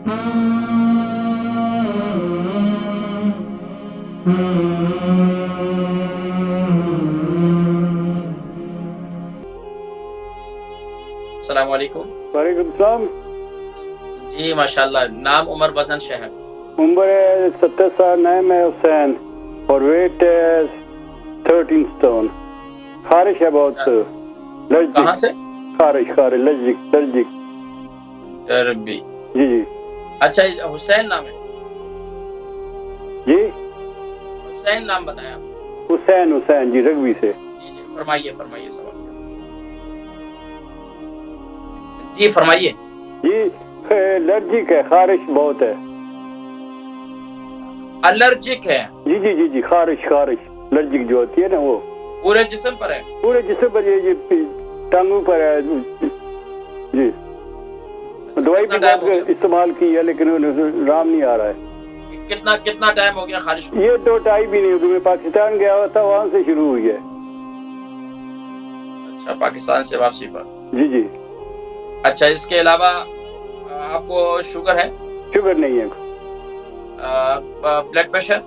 السلام علیکم. وعلیکم السلام. جی ماشاءاللہ. نام عمر وزن شہر. عمر ہے 70 سال. نام ہے حسین اور ویٹ ہے 13 stone. خارش ہے بہت. کہاں سے؟ خارش لرجک. ربی. جی جی. اچھا حسین نام ہے؟ جی حسین نام بتایا. حسین جی رگوی سے. جی فرمائیے سوال. جی فرمائیے. جی الرجک ہے, خارش بہت ہے. الرجک ہے؟ جی خارش الرجک جو ہوتی ہے نا وہ پورے جسم پر ہے؟ پورے جسم پر. یہ ٹانگوں پر ہے. جی دوائی بھی بہت استعمال کی ہے لیکن رام نہیں آ رہا ہے. کتنا ٹائم ہو گیا خارش کو؟ یہ 2-2.5 بھی نہیں ہوگی. میں پاکستان گیا ہوا تھا, وہاں سے شروع ہوئی ہے. اچھا پاکستان سے واپسی پر. جی. اچھا اس کے علاوہ آپ کو شوگر ہے؟ شوگر نہیں ہے. بلڈ پریشر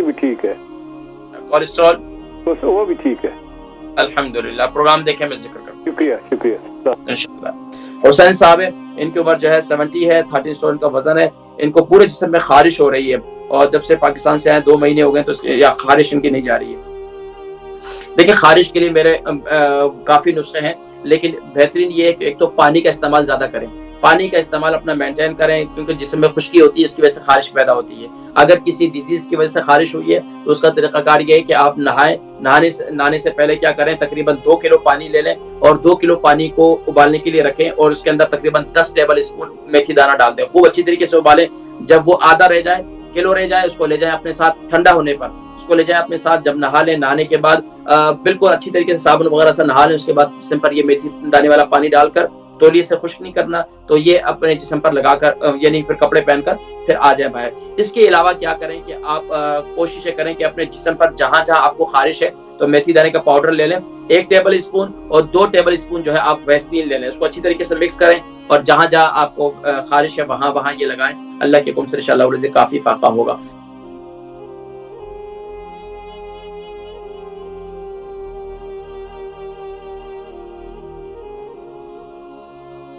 بھی ٹھیک ہے. کولیسٹرول وہ بھی ٹھیک ہے. الحمدللہ. پروگرام دیکھیں میں ذکر کروں. شکریہ انشاءاللہ. حسین صاحب ہے, ان کی عمر جو ہے 70 ہے, 13 stone کا وزن ہے. ان کو پورے جسم میں خارش ہو رہی ہے اور جب سے پاکستان سے آئے 2 مہینے ہو گئے تو یا خارش ان کی نہیں جا رہی ہے. دیکھیں خارش کے لیے میرے کافی نسخے ہیں, لیکن بہترین یہ ہے کہ ایک تو پانی کا استعمال زیادہ کریں. پانی کا استعمال اپنا مینٹین کریں کیونکہ جسم میں خشکی ہوتی ہے, اس کی وجہ سے خارش پیدا ہوتی ہے. اگر کسی ڈیزیز کی وجہ سے خارش ہوئی ہے تو اس کا طریقہ کار یہ ہے کہ آپ نہانے سے پہلے کیا کریں, تقریباً 2 کلو پانی لے لیں اور 2 کلو پانی کو ابالنے کے لیے رکھیں اور اس کے اندر تقریباً 10 ٹیبل اسپون میتھی دانہ ڈال دیں. خوب اچھی طریقے سے ابالیں. جب وہ آدھا رہ جائے, کلو رہ جائے, اس کو لے جائیں اپنے ساتھ ٹھنڈا ہونے پر. اس کو لے جائیں اپنے ساتھ. جب نہا لیں, نہانے کے بعد بالکل اچھی طریقے سے صابن وغیرہ سے نہا لیں. اس کے بعد جسم پر یہ میتھی دانے والا پانی ڈال کر, تولیے سے خشک نہیں کرنا, تو یہ اپنے جسم پر لگا کر یعنی پھر کپڑے پہن کر پھر آ جائیں باہر. اس کے علاوہ کیا کریں کہ آپ کوشش کریں کہ اپنے جسم پر جہاں آپ کو خارش ہے تو میتھی دانے کا پاؤڈر لے لیں 1 ٹیبل اسپون, اور 2 ٹیبل اسپون جو ہے آپ ویسلین لے لیں. اس کو اچھی طریقے سے مکس کریں اور جہاں آپ کو خارش ہے وہاں یہ لگائیں. اللہ کے حکم سے انشاءاللہ کافی فائدہ ہوگا.